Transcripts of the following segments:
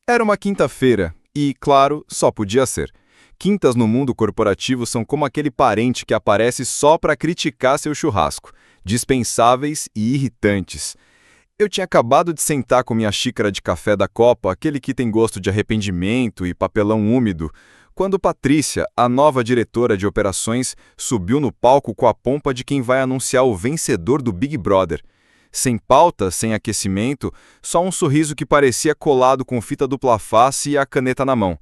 Era uma quinta-feira e, claro, só podia ser. Quintas no mundo corporativo são como aquele parente que aparece só para criticar seu churrasco, dispensáveis e irritantes. Eu tinha acabado de sentar com minha xícara de café da Copa, aquele que tem gosto de arrependimento e papelão úmido, quando Patrícia, a nova diretora de operações, subiu no palco com a pompa de quem vai anunciar o vencedor do Big Brother. Sem pauta, sem aquecimento, só um sorriso que parecia colado com fita dupla face e a caneta na mão.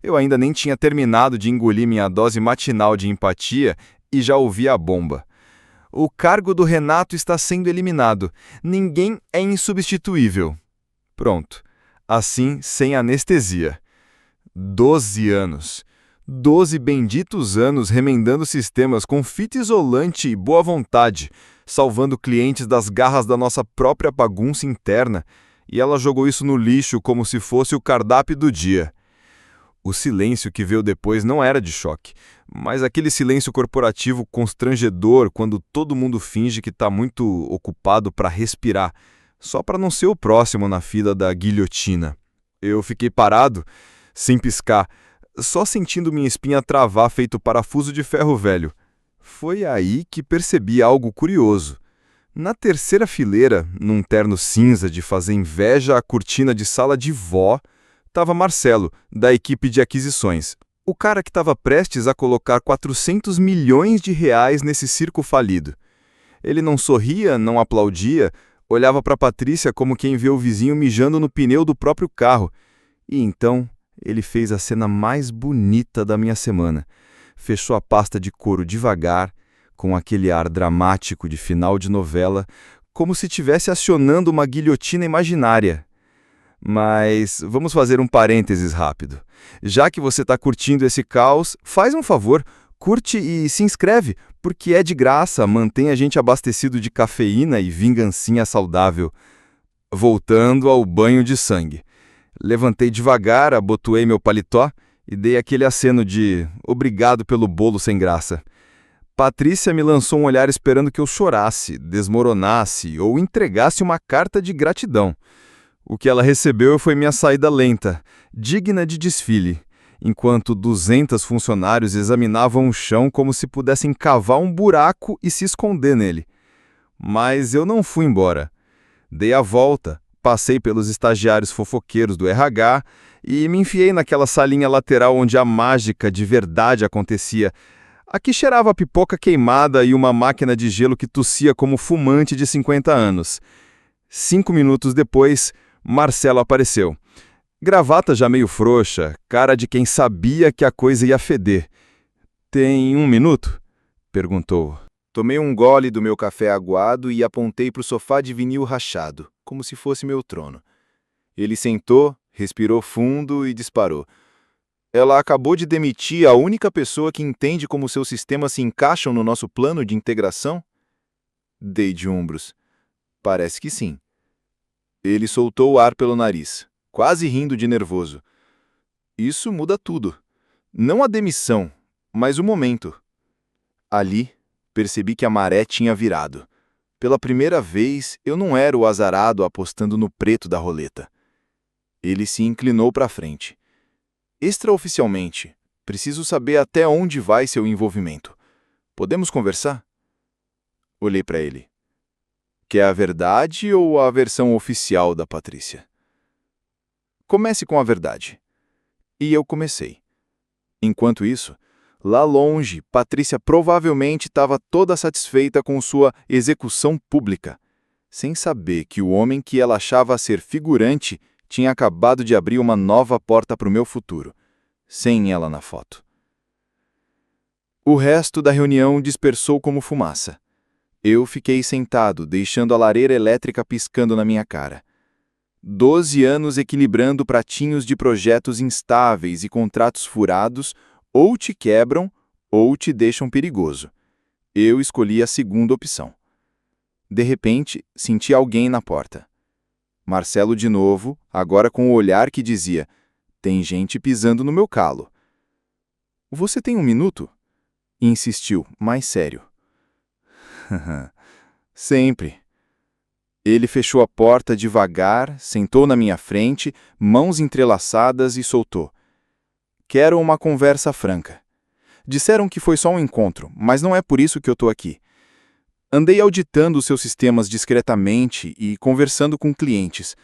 Eu ainda nem tinha terminado de engolir minha dose matinal de empatia e já ouvi a bomba. O cargo do Renato está sendo eliminado. Ninguém é insubstituível. Pronto. Assim, sem anestesia. 12 anos. 12 benditos anos remendando sistemas com fita isolante e boa vontade, salvando clientes das garras da nossa própria bagunça interna, e ela jogou isso no lixo como se fosse o cardápio do dia. O silêncio que veio depois não era de choque, mas aquele silêncio corporativo constrangedor quando todo mundo finge que está muito ocupado para respirar, só para não ser o próximo na fila da guilhotina. Eu fiquei parado, sem piscar, só sentindo minha espinha travar feito parafuso de ferro velho. Foi aí que percebi algo curioso. Na terceira fileira, num terno cinza de fazer inveja à cortina de sala de vó, estava Marcelo, da equipe de aquisições. O cara que estava prestes a colocar 400 milhões de reais nesse circo falido. Ele não sorria, não aplaudia, olhava para Patrícia como quem vê o vizinho mijando no pneu do próprio carro. E então ele fez a cena mais bonita da minha semana. Fechou a pasta de couro devagar, com aquele ar dramático de final de novela, como se estivesse acionando uma guilhotina imaginária. Mas vamos fazer um parênteses rápido. Já que você está curtindo esse caos, faz um favor, curte e se inscreve, porque é de graça, mantém a gente abastecido de cafeína e vingancinha saudável. Voltando ao banho de sangue. Levantei devagar, abotoei meu paletó e dei aquele aceno de obrigado pelo bolo sem graça. Patrícia me lançou um olhar esperando que eu chorasse, desmoronasse ou entregasse uma carta de gratidão. O que ela recebeu foi minha saída lenta, digna de desfile, enquanto 200 funcionários examinavam o chão como se pudessem cavar um buraco e se esconder nele. Mas eu não fui embora. Dei a volta, passei pelos estagiários fofoqueiros do RH e me enfiei naquela salinha lateral onde a mágica de verdade acontecia. Aqui cheirava pipoca queimada e uma máquina de gelo que tossia como fumante de 50 anos. 5 minutos depois, Marcelo apareceu. Gravata já meio frouxa, cara de quem sabia que a coisa ia feder. "Tem 1 minuto?" perguntou. Tomei um gole do meu café aguado e apontei para o sofá de vinil rachado, como se fosse meu trono. Ele sentou, respirou fundo e disparou. "Ela acabou de demitir a única pessoa que entende como seus sistemas se encaixam no nosso plano de integração?" Dei de ombros. "Parece que sim." Ele soltou o ar pelo nariz, quase rindo de nervoso. "Isso muda tudo. Não a demissão, mas o momento." Ali, percebi que a maré tinha virado. Pela primeira vez, eu não era o azarado apostando no preto da roleta. Ele se inclinou para frente. "Extraoficialmente, preciso saber até onde vai seu envolvimento. Podemos conversar?" Olhei para ele. "Quer a verdade ou a versão oficial da Patrícia?" "Comece com a verdade." E eu comecei. Enquanto isso, lá longe, Patrícia provavelmente estava toda satisfeita com sua execução pública, sem saber que o homem que ela achava ser figurante tinha acabado de abrir uma nova porta para o meu futuro, sem ela na foto. O resto da reunião dispersou como fumaça. Eu fiquei sentado, deixando a lareira elétrica piscando na minha cara. 12 anos equilibrando pratinhos de projetos instáveis e contratos furados ou te quebram ou te deixam perigoso. Eu escolhi a segunda opção. De repente, senti alguém na porta. Marcelo de novo, agora com o olhar que dizia: "Tem gente pisando no meu calo." "Você tem 1 minuto?" Insistiu, mais sério. "Sempre." Ele fechou a porta devagar, sentou na minha frente, mãos entrelaçadas e soltou. Quero uma conversa franca. Disseram que foi só um encontro, mas não é por isso que eu tô aqui. Andei auditando os seus sistemas discretamente e conversando com clientes.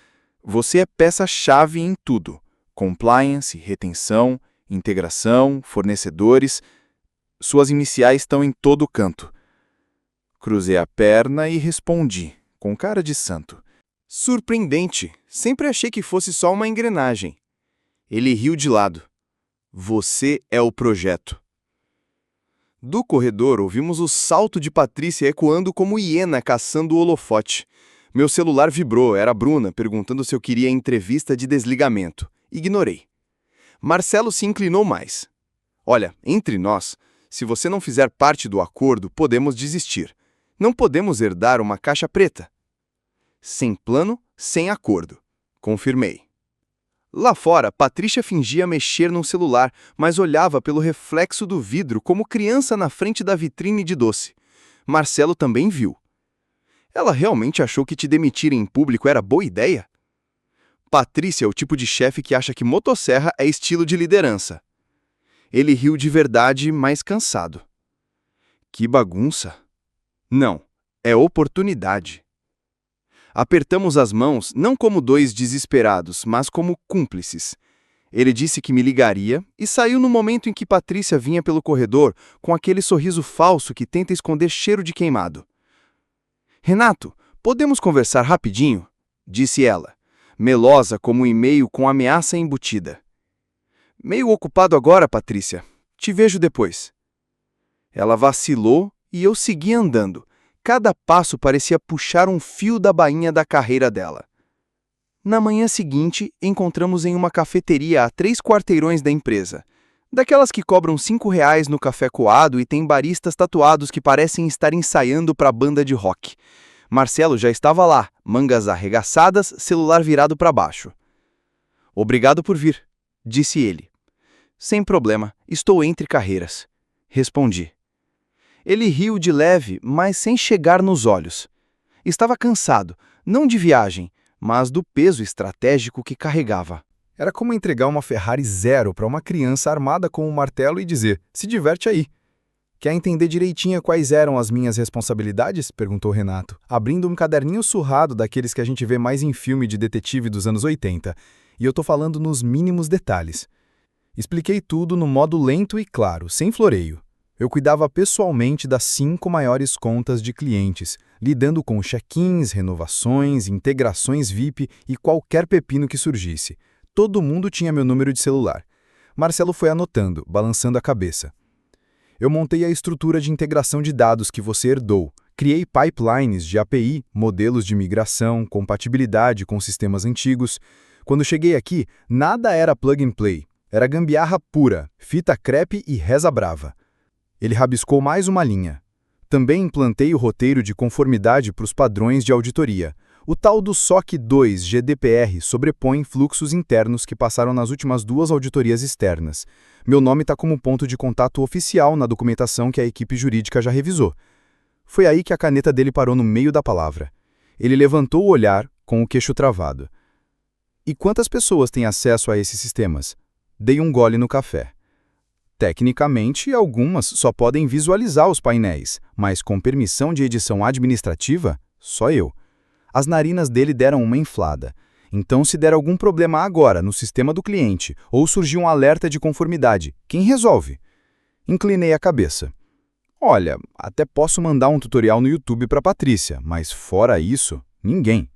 Você é peça-chave em tudo. Compliance, retenção, integração, fornecedores. Suas iniciais estão em todo canto. Cruzei a perna e respondi, com cara de santo. Surpreendente. Sempre achei que fosse só uma engrenagem. Ele riu de lado. Você é o projeto. Do corredor, ouvimos o salto de Patrícia ecoando como hiena caçando o holofote. Meu celular vibrou, era a Bruna, perguntando se eu queria entrevista de desligamento. Ignorei. Marcelo se inclinou mais. Olha, entre nós, se você não fizer parte do acordo, podemos desistir. Não podemos herdar uma caixa preta. Sem plano, sem acordo. Confirmei. Lá fora, Patrícia fingia mexer num celular, mas olhava pelo reflexo do vidro como criança na frente da vitrine de doce. Marcelo também viu. Ela realmente achou que te demitir em público era boa ideia? Patrícia é o tipo de chefe que acha que motosserra é estilo de liderança. Ele riu de verdade, mas cansado. Que bagunça. Não, é oportunidade. Apertamos as mãos não como dois desesperados, mas como cúmplices. Ele disse que me ligaria e saiu no momento em que Patrícia vinha pelo corredor com aquele sorriso falso que tenta esconder cheiro de queimado. Renato, podemos conversar rapidinho? Disse ela, melosa como um e-mail com ameaça embutida. Meio ocupado agora, Patrícia. Te vejo depois. Ela vacilou e eu segui andando. Cada passo parecia puxar um fio da bainha da carreira dela. Na manhã seguinte, encontramos em uma cafeteria a 3 quarteirões da empresa. Daquelas que cobram R$ 5 no café coado e tem baristas tatuados que parecem estar ensaiando para a banda de rock. Marcelo já estava lá, mangas arregaçadas, celular virado para baixo. Obrigado por vir, disse ele. Sem problema, estou entre carreiras, respondi. Ele riu de leve, mas sem chegar nos olhos. Estava cansado, não de viagem, mas do peso estratégico que carregava. Era como entregar uma Ferrari zero para uma criança armada com um martelo e dizer, se diverte aí. Quer entender direitinho quais eram as minhas responsabilidades? Perguntou Renato, abrindo um caderninho surrado daqueles que a gente vê mais em filme de detetive dos anos 80. E eu tô falando nos mínimos detalhes. Expliquei tudo no modo lento e claro, sem floreio. Eu cuidava pessoalmente das 5 maiores contas de clientes, lidando com check-ins, renovações, integrações VIP e qualquer pepino que surgisse. Todo mundo tinha meu número de celular. Marcelo foi anotando, balançando a cabeça. Eu montei a estrutura de integração de dados que você herdou. Criei pipelines de API, modelos de migração, compatibilidade com sistemas antigos. Quando cheguei aqui, nada era plug and play. Era gambiarra pura, fita crepe e reza brava. Ele rabiscou mais uma linha. Também implantei o roteiro de conformidade para os padrões de auditoria. O tal do SOC 2 GDPR sobrepõe fluxos internos que passaram nas últimas 2 auditorias externas. Meu nome está como ponto de contato oficial na documentação que a equipe jurídica já revisou. Foi aí que a caneta dele parou no meio da palavra. Ele levantou o olhar com o queixo travado. E quantas pessoas têm acesso a esses sistemas? Dei um gole no café. Tecnicamente, algumas só podem visualizar os painéis, mas com permissão de edição administrativa, só eu. As narinas dele deram uma inflada. Então, se der algum problema agora no sistema do cliente ou surgir um alerta de conformidade, quem resolve? Inclinei a cabeça. Olha, até posso mandar um tutorial no YouTube para Patrícia, mas fora isso, ninguém.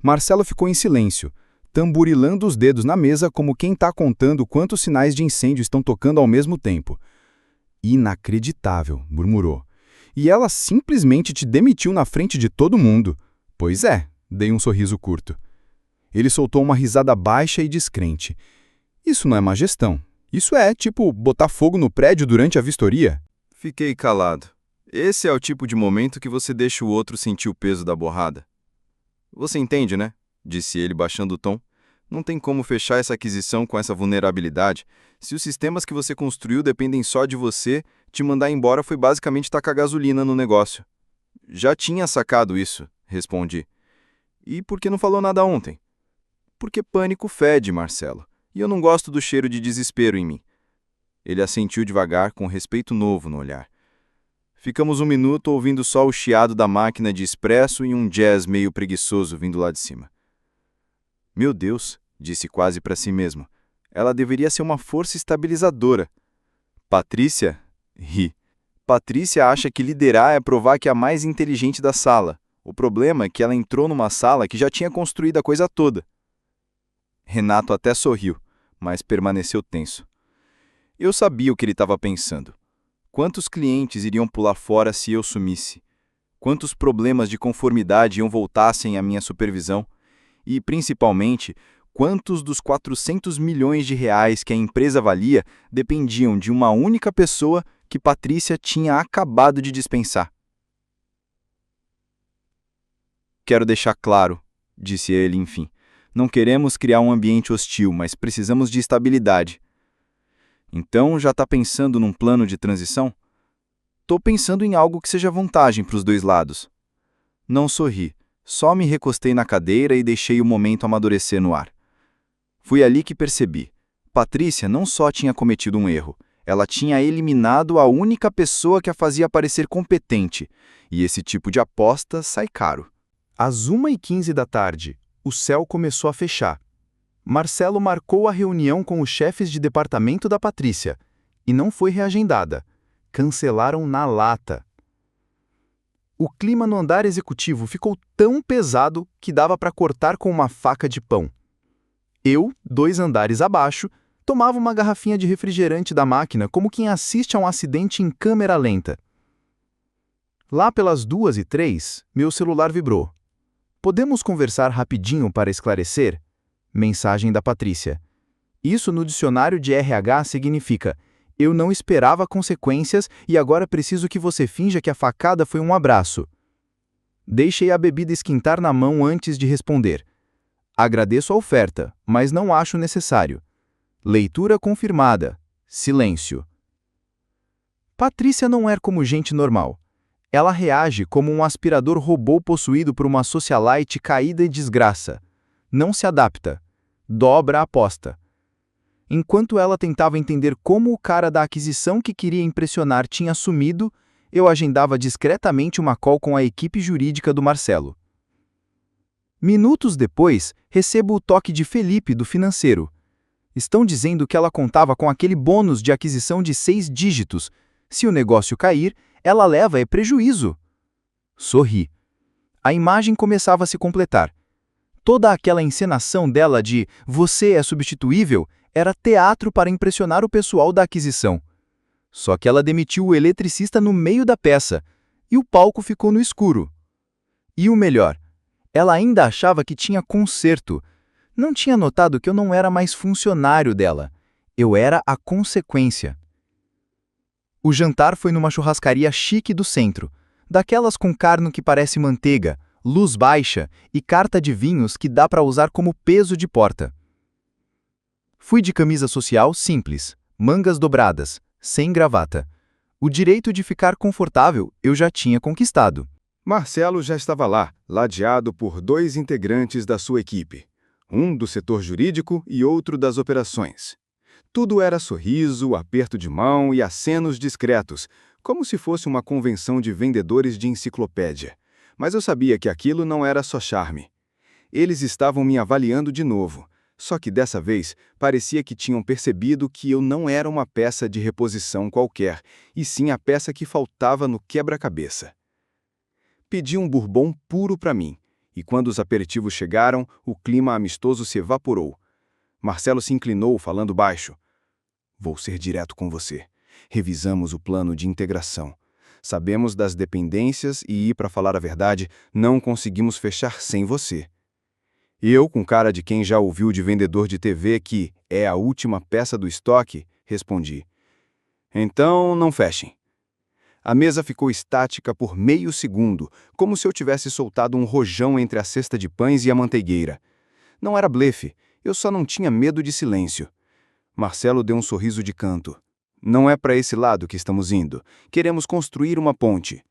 Marcelo ficou em silêncio, tamburilando os dedos na mesa como quem está contando quantos sinais de incêndio estão tocando ao mesmo tempo. Inacreditável, murmurou. E ela simplesmente te demitiu na frente de todo mundo. Pois é, dei um sorriso curto. Ele soltou uma risada baixa e descrente. Isso não é má gestão. Isso é, tipo, botar fogo no prédio durante a vistoria. Fiquei calado. Esse é o tipo de momento que você deixa o outro sentir o peso da borrada. Você entende, né? Disse ele baixando o tom. Não tem como fechar essa aquisição com essa vulnerabilidade. Se os sistemas que você construiu dependem só de você, te mandar embora foi basicamente tacar gasolina no negócio. Já tinha sacado isso, respondi. E por que não falou nada ontem? Porque pânico fede, Marcelo, e eu não gosto do cheiro de desespero em mim. Ele assentiu devagar, com respeito novo no olhar. Ficamos 1 minuto ouvindo só o chiado da máquina de expresso e um jazz meio preguiçoso vindo lá de cima. Meu Deus, disse quase para si mesmo. Ela deveria ser uma força estabilizadora. Patrícia? Ri. Patrícia acha que liderar é provar que é a mais inteligente da sala. O problema é que ela entrou numa sala que já tinha construído a coisa toda. Renato até sorriu, mas permaneceu tenso. Eu sabia o que ele estava pensando. Quantos clientes iriam pular fora se eu sumisse? Quantos problemas de conformidade iam voltar sem a minha supervisão? E, principalmente, quantos dos 400 milhões de reais que a empresa valia dependiam de uma única pessoa que Patrícia tinha acabado de dispensar? Quero deixar claro, disse ele, enfim. Não queremos criar um ambiente hostil, mas precisamos de estabilidade. Então, já está pensando num plano de transição? Estou pensando em algo que seja vantagem para os dois lados. Não sorri, só me recostei na cadeira e deixei o momento amadurecer no ar. Foi ali que percebi. Patrícia não só tinha cometido um erro, ela tinha eliminado a única pessoa que a fazia parecer competente, e esse tipo de aposta sai caro. Às 1h15 da tarde, o céu começou a fechar. Marcelo marcou a reunião com os chefes de departamento da Patrícia, e não foi reagendada. Cancelaram na lata. O clima no andar executivo ficou tão pesado que dava para cortar com uma faca de pão. Eu, 2 andares abaixo, tomava uma garrafinha de refrigerante da máquina como quem assiste a um acidente em câmera lenta. Lá pelas 2h03, meu celular vibrou. Podemos conversar rapidinho para esclarecer? Mensagem da Patrícia. Isso no dicionário de RH significa: eu não esperava consequências e agora preciso que você finja que a facada foi um abraço. Deixei a bebida esquentar na mão antes de responder. Agradeço a oferta, mas não acho necessário. Leitura confirmada. Silêncio. Patrícia não é como gente normal. Ela reage como um aspirador robô possuído por uma socialite caída em desgraça. Não se adapta. Dobra a aposta. Enquanto ela tentava entender como o cara da aquisição que queria impressionar tinha sumido, eu agendava discretamente uma call com a equipe jurídica do Marcelo. Minutos depois, recebo o toque de Felipe do financeiro. Estão dizendo que ela contava com aquele bônus de aquisição de 6 dígitos. Se o negócio cair, ela leva prejuízo. Sorri. A imagem começava a se completar. Toda aquela encenação dela de "você é substituível" era teatro para impressionar o pessoal da aquisição. Só que ela demitiu o eletricista no meio da peça, e o palco ficou no escuro. E o melhor, ela ainda achava que tinha conserto. Não tinha notado que eu não era mais funcionário dela. Eu era a consequência. O jantar foi numa churrascaria chique do centro, daquelas com carne que parece manteiga, luz baixa e carta de vinhos que dá para usar como peso de porta. Fui de camisa social simples, mangas dobradas, sem gravata. O direito de ficar confortável eu já tinha conquistado. Marcelo já estava lá, ladeado por 2 integrantes da sua equipe, um do setor jurídico e outro das operações. Tudo era sorriso, aperto de mão e acenos discretos, como se fosse uma convenção de vendedores de enciclopédia. Mas eu sabia que aquilo não era só charme. Eles estavam me avaliando de novo, só que dessa vez parecia que tinham percebido que eu não era uma peça de reposição qualquer, e sim a peça que faltava no quebra-cabeça. Pedi um bourbon puro para mim, e quando os aperitivos chegaram, o clima amistoso se evaporou. Marcelo se inclinou, falando baixo. Vou ser direto com você. Revisamos o plano de integração. Sabemos das dependências e, para falar a verdade, não conseguimos fechar sem você. Eu, com cara de quem já ouviu de vendedor de TV que é a última peça do estoque, respondi. Então, não fechem. A mesa ficou estática por meio segundo, como se eu tivesse soltado um rojão entre a cesta de pães e a manteigueira. Não era blefe, eu só não tinha medo de silêncio. Marcelo deu um sorriso de canto. Não é para esse lado que estamos indo. Queremos construir uma ponte.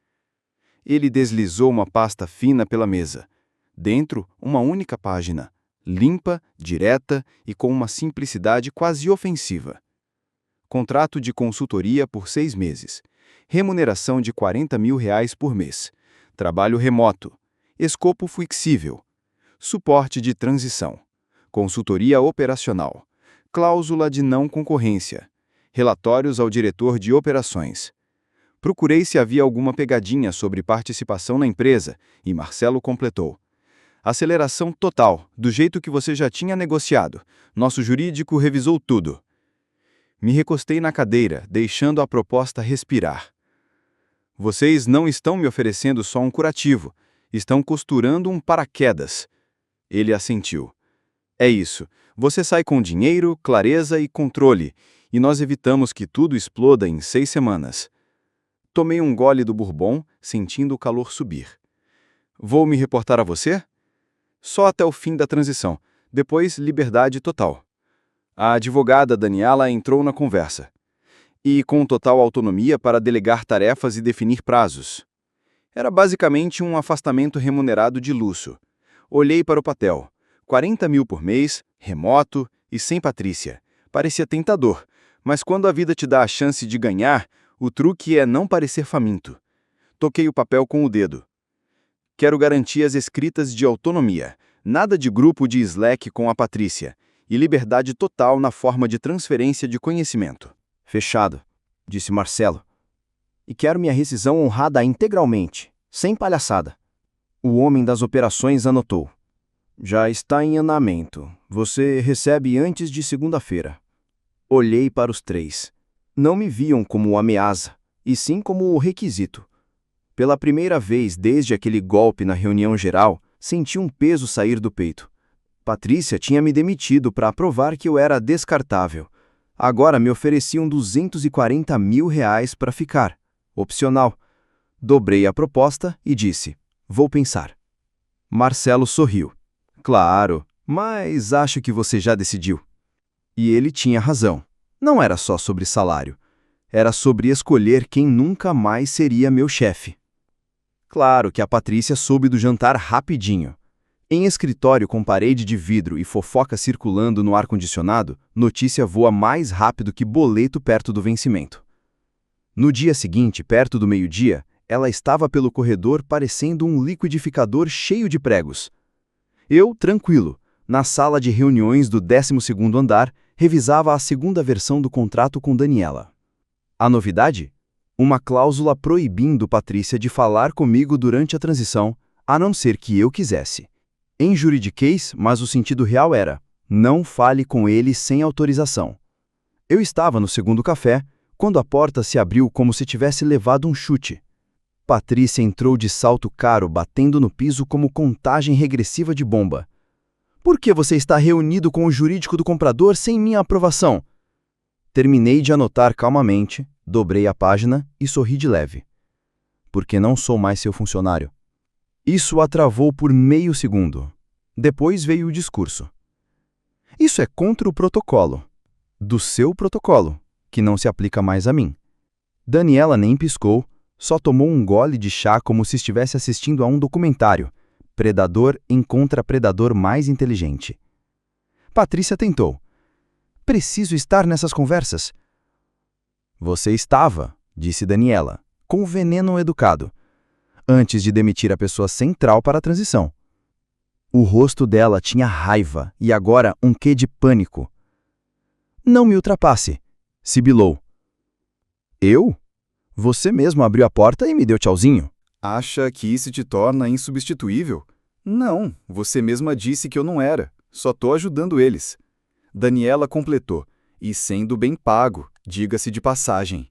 Ele deslizou uma pasta fina pela mesa. Dentro, uma única página, limpa, direta e com uma simplicidade quase ofensiva. Contrato de consultoria por 6 meses. Remuneração de R$ 40 mil por mês. Trabalho remoto. Escopo flexível. Suporte de transição. Consultoria operacional. Cláusula de não concorrência. Relatórios ao diretor de operações. Procurei se havia alguma pegadinha sobre participação na empresa e Marcelo completou. Aceleração total, do jeito que você já tinha negociado. Nosso jurídico revisou tudo. Me recostei na cadeira, deixando a proposta respirar. Vocês não estão me oferecendo só um curativo, estão costurando um paraquedas. Ele assentiu. É isso, você sai com dinheiro, clareza e controle, e nós evitamos que tudo exploda em 6 semanas. Tomei um gole do bourbon, sentindo o calor subir. Vou me reportar a você? Só até o fim da transição, depois liberdade total. A advogada Daniela entrou na conversa. E com total autonomia para delegar tarefas e definir prazos. Era basicamente um afastamento remunerado de luxo. Olhei para o papel. 40 mil por mês, remoto e sem Patrícia. Parecia tentador, mas quando a vida te dá a chance de ganhar, o truque é não parecer faminto. Toquei o papel com o dedo. Quero garantias escritas de autonomia, nada de grupo de Slack com a Patrícia, e liberdade total na forma de transferência de conhecimento. Fechado, disse Marcelo. E quero minha rescisão honrada integralmente, sem palhaçada. O homem das operações anotou. Já está em andamento. Você recebe antes de segunda-feira. Olhei para os 3. Não me viam como ameaça, e sim como requisito. Pela primeira vez desde aquele golpe na reunião geral, senti um peso sair do peito. Patrícia tinha me demitido para provar que eu era descartável. Agora me ofereciam 240 mil para ficar. Opcional. Dobrei a proposta e disse, vou pensar. Marcelo sorriu. Claro, mas acho que você já decidiu. E ele tinha razão. Não era só sobre salário. Era sobre escolher quem nunca mais seria meu chefe. Claro que a Patrícia soube do jantar rapidinho. Em escritório com parede de vidro e fofoca circulando no ar-condicionado, notícia voa mais rápido que boleto perto do vencimento. No dia seguinte, perto do meio-dia, ela estava pelo corredor parecendo um liquidificador cheio de pregos. Eu, tranquilo, na sala de reuniões do 12º andar, revisava a segunda versão do contrato com Daniela. A novidade? Uma cláusula proibindo Patrícia de falar comigo durante a transição, a não ser que eu quisesse. Em juridiquês, mas o sentido real era, não fale com ele sem autorização. Eu estava no segundo café, quando a porta se abriu como se tivesse levado um chute. Patrícia entrou de salto caro, batendo no piso como contagem regressiva de bomba. Por que você está reunido com o jurídico do comprador sem minha aprovação? Terminei de anotar calmamente, dobrei a página e sorri de leve. Porque não sou mais seu funcionário. Isso a travou por meio segundo. Depois veio o discurso. Isso é contra o protocolo. Do seu protocolo, que não se aplica mais a mim. Daniela nem piscou, só tomou um gole de chá como se estivesse assistindo a um documentário. Predador encontra predador mais inteligente. Patrícia tentou. Preciso estar nessas conversas. Você estava, disse Daniela, com veneno educado, antes de demitir a pessoa central para a transição. O rosto dela tinha raiva e agora um quê de pânico. Não me ultrapasse, sibilou. Eu? Você mesmo abriu a porta e me deu tchauzinho. Acha que isso te torna insubstituível? Não, você mesma disse que eu não era. Só tô ajudando eles. Daniela completou. E sendo bem pago, diga-se de passagem.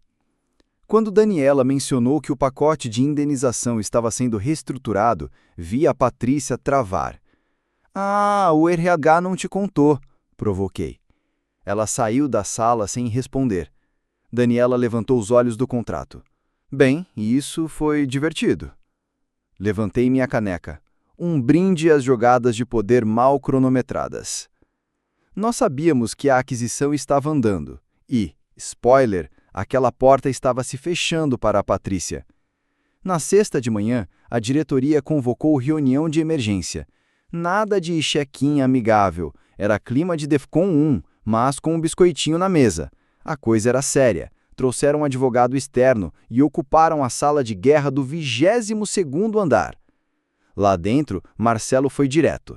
Quando Daniela mencionou que o pacote de indenização estava sendo reestruturado, vi a Patrícia travar. Ah, o RH não te contou, provoquei. Ela saiu da sala sem responder. Daniela levantou os olhos do contrato. Bem, isso foi divertido. Levantei minha caneca. Um brinde às jogadas de poder mal cronometradas. Nós sabíamos que a aquisição estava andando e, spoiler, aquela porta estava se fechando para a Patrícia. Na sexta de manhã, a diretoria convocou reunião de emergência. Nada de check-in amigável, era clima de Defcon 1, mas com um biscoitinho na mesa. A coisa era séria. Trouxeram um advogado externo e ocuparam a sala de guerra do 22º andar. Lá dentro, Marcelo foi direto.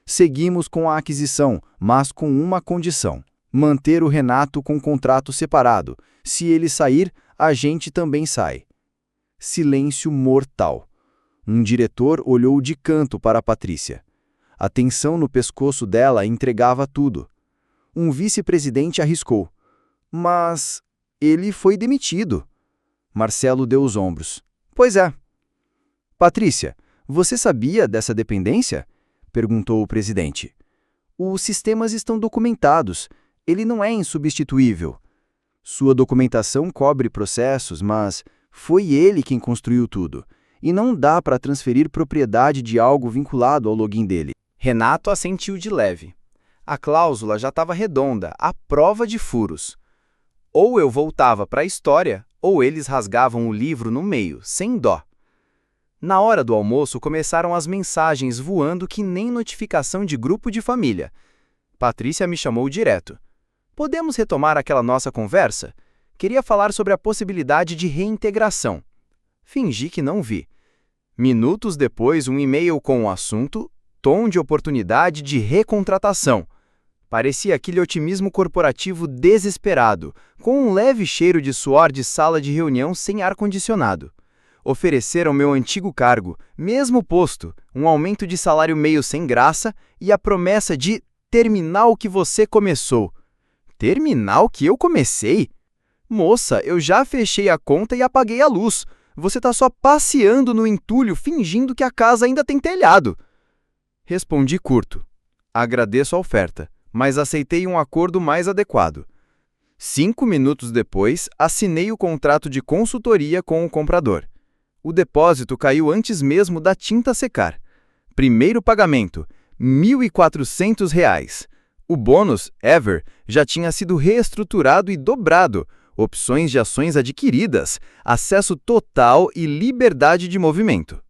Seguimos com a aquisição, mas com uma condição: manter o Renato com contrato separado. Se ele sair, a gente também sai. Silêncio mortal. Um diretor olhou de canto para Patrícia. A tensão no pescoço dela entregava tudo. Um vice-presidente arriscou: mas ele foi demitido. Marcelo deu os ombros. Pois é. Patrícia, você sabia dessa dependência? Perguntou o presidente. Os sistemas estão documentados. Ele não é insubstituível. Sua documentação cobre processos, mas foi ele quem construiu tudo. E não dá para transferir propriedade de algo vinculado ao login dele. Renato assentiu de leve. A cláusula já estava redonda, à prova de furos. Ou eu voltava para a história, ou eles rasgavam o livro no meio, sem dó. Na hora do almoço começaram as mensagens voando que nem notificação de grupo de família. Patrícia me chamou direto. Podemos retomar aquela nossa conversa? Queria falar sobre a possibilidade de reintegração. Fingi que não vi. Minutos depois, um e-mail com o assunto tom de oportunidade de recontratação. Parecia aquele otimismo corporativo desesperado, com um leve cheiro de suor de sala de reunião sem ar-condicionado. Ofereceram meu antigo cargo, mesmo posto, um aumento de salário meio sem graça e a promessa de terminar o que você começou. Terminar o que eu comecei? Moça, eu já fechei a conta e apaguei a luz. Você está só passeando no entulho fingindo que a casa ainda tem telhado. Respondi curto. Agradeço a oferta, mas aceitei um acordo mais adequado. 5 minutos depois, assinei o contrato de consultoria com o comprador. O depósito caiu antes mesmo da tinta secar. Primeiro pagamento, R$ 1.400. O bônus, Ever, já tinha sido reestruturado e dobrado. Opções de ações adquiridas, acesso total e liberdade de movimento.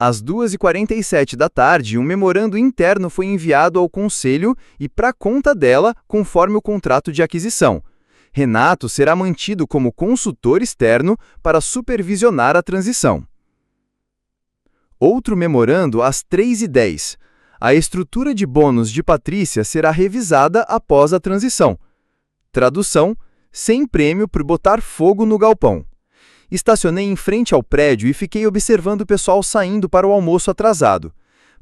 Às 2h47 da tarde, um memorando interno foi enviado ao conselho e para conta dela, conforme o contrato de aquisição. Renato será mantido como consultor externo para supervisionar a transição. Outro memorando às 3h10. A estrutura de bônus de Patrícia será revisada após a transição. Tradução: sem prêmio por botar fogo no galpão. Estacionei em frente ao prédio e fiquei observando o pessoal saindo para o almoço atrasado.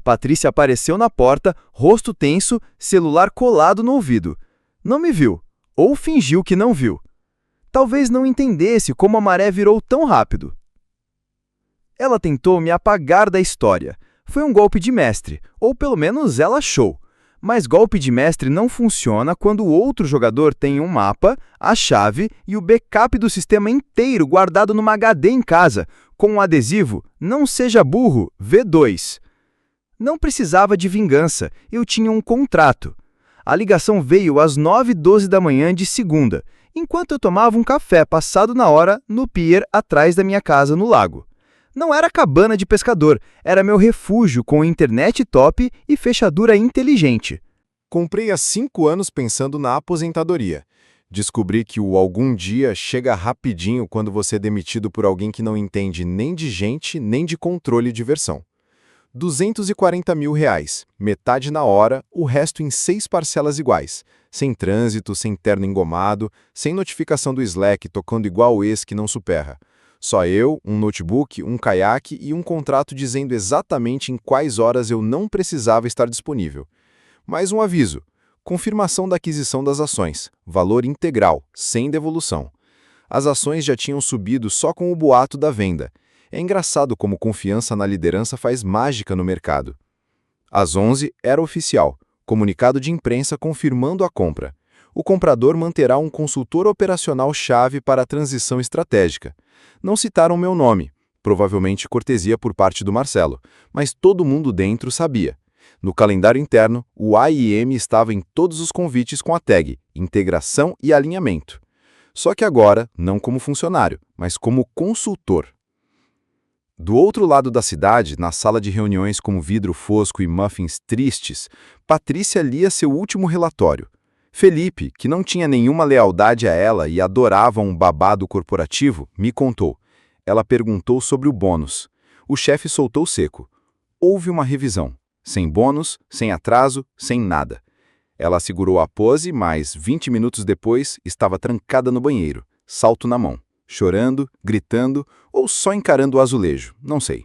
Patrícia apareceu na porta, rosto tenso, celular colado no ouvido. Não me viu, ou fingiu que não viu. Talvez não entendesse como a maré virou tão rápido. Ela tentou me apagar da história. Foi um golpe de mestre, ou pelo menos ela achou. Mas golpe de mestre não funciona quando o outro jogador tem um mapa, a chave e o backup do sistema inteiro guardado numa HD em casa, com um adesivo "Não seja burro, V2". Não precisava de vingança, eu tinha um contrato. A ligação veio às 9h12 da manhã de segunda, enquanto eu tomava um café passado na hora no pier atrás da minha casa no lago. Não era cabana de pescador, era meu refúgio com internet top e fechadura inteligente. Comprei há 5 anos pensando na aposentadoria. Descobri que o algum dia chega rapidinho quando você é demitido por alguém que não entende nem de gente, nem de controle de versão. R$240 mil, metade na hora, o resto em 6 parcelas iguais. Sem trânsito, sem terno engomado, sem notificação do Slack tocando igual o ex que não superra. Só eu, um notebook, um caiaque e um contrato dizendo exatamente em quais horas eu não precisava estar disponível. Mais um aviso: confirmação da aquisição das ações, valor integral, sem devolução. As ações já tinham subido só com o boato da venda. É engraçado como confiança na liderança faz mágica no mercado. Às 11 era oficial, comunicado de imprensa confirmando a compra. O comprador manterá um consultor operacional-chave para a transição estratégica. Não citaram meu nome, provavelmente cortesia por parte do Marcelo, mas todo mundo dentro sabia. No calendário interno, o AIM estava em todos os convites com a tag Integração e Alinhamento. Só que agora, não como funcionário, mas como consultor. Do outro lado da cidade, na sala de reuniões com vidro fosco e muffins tristes, Patrícia lia seu último relatório. Felipe, que não tinha nenhuma lealdade a ela e adorava um babado corporativo, me contou. Ela perguntou sobre o bônus. O chefe soltou seco. Houve uma revisão. Sem bônus, sem atraso, sem nada. Ela segurou a pose, mas 20 minutos depois estava trancada no banheiro, salto na mão, chorando, gritando ou só encarando o azulejo, não sei.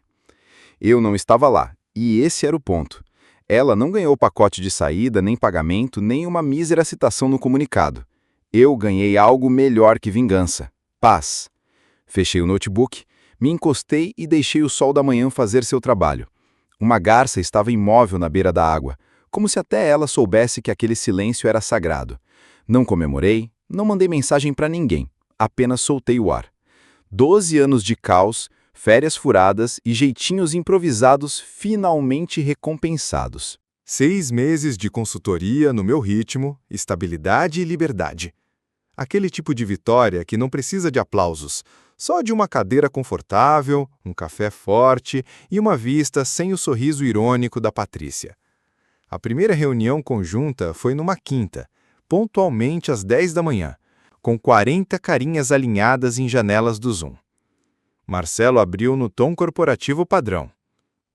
Eu não estava lá, e esse era o ponto. Ela não ganhou pacote de saída, nem pagamento, nem uma mísera citação no comunicado. Eu ganhei algo melhor que vingança. Paz. Fechei o notebook, me encostei e deixei o sol da manhã fazer seu trabalho. Uma garça estava imóvel na beira da água, como se até ela soubesse que aquele silêncio era sagrado. Não comemorei, não mandei mensagem para ninguém, apenas soltei o ar. 12 anos de caos, férias furadas e jeitinhos improvisados finalmente recompensados. 6 meses de consultoria no meu ritmo, estabilidade e liberdade. Aquele tipo de vitória que não precisa de aplausos, só de uma cadeira confortável, um café forte e uma vista sem o sorriso irônico da Patrícia. A primeira reunião conjunta foi numa quinta, pontualmente às 10 da manhã, com 40 carinhas alinhadas em janelas do Zoom. Marcelo abriu no tom corporativo padrão.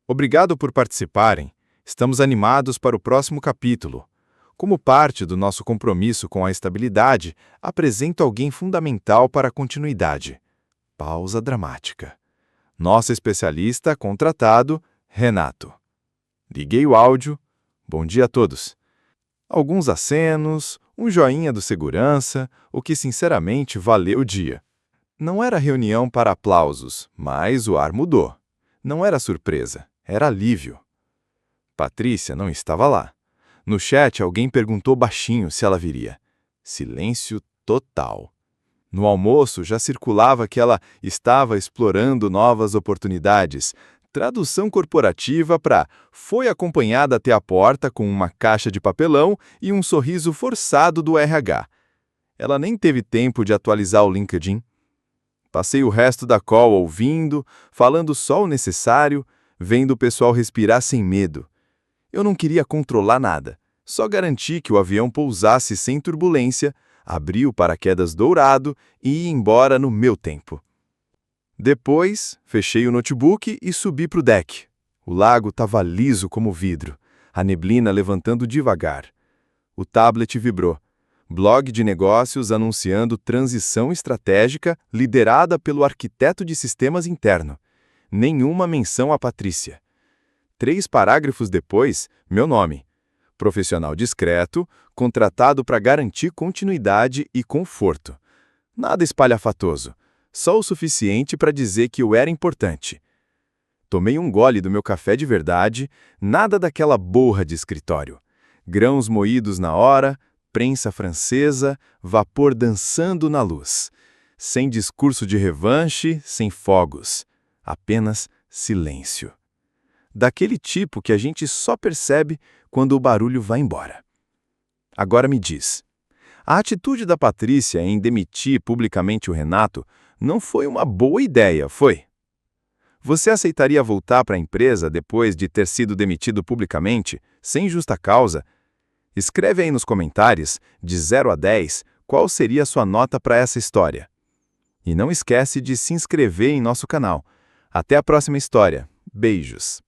Obrigado por participarem. Estamos animados para o próximo capítulo. Como parte do nosso compromisso com a estabilidade, apresento alguém fundamental para a continuidade. Pausa dramática. Nosso especialista contratado, Renato. Liguei o áudio. Bom dia a todos. Alguns acenos, um joinha do segurança, o que sinceramente valeu o dia. Não era reunião para aplausos, mas o ar mudou. Não era surpresa, era alívio. Patrícia não estava lá. No chat, alguém perguntou baixinho se ela viria. Silêncio total. No almoço, já circulava que ela estava explorando novas oportunidades. Tradução corporativa para foi acompanhada até a porta com uma caixa de papelão e um sorriso forçado do RH. Ela nem teve tempo de atualizar o LinkedIn. Passei o resto da call ouvindo, falando só o necessário, vendo o pessoal respirar sem medo. Eu não queria controlar nada, só garantir que o avião pousasse sem turbulência, abrir o paraquedas dourado e ir embora no meu tempo. Depois, fechei o notebook e subi para o deck. O lago estava liso como vidro, a neblina levantando devagar. O tablet vibrou. Blog de negócios anunciando transição estratégica liderada pelo arquiteto de sistemas interno. Nenhuma menção a Patrícia. 3 parágrafos depois, meu nome. Profissional discreto, contratado para garantir continuidade e conforto. Nada espalhafatoso, só o suficiente para dizer que eu era importante. Tomei um gole do meu café de verdade, nada daquela borra de escritório. Grãos moídos na hora, prensa francesa, vapor dançando na luz. Sem discurso de revanche, sem fogos. Apenas silêncio. Daquele tipo que a gente só percebe quando o barulho vai embora. Agora me diz, a atitude da Patrícia em demitir publicamente o Renato não foi uma boa ideia, foi? Você aceitaria voltar para a empresa depois de ter sido demitido publicamente, sem justa causa? Escreve aí nos comentários, de 0 a 10, qual seria a sua nota para essa história. E não esquece de se inscrever em nosso canal. Até a próxima história. Beijos!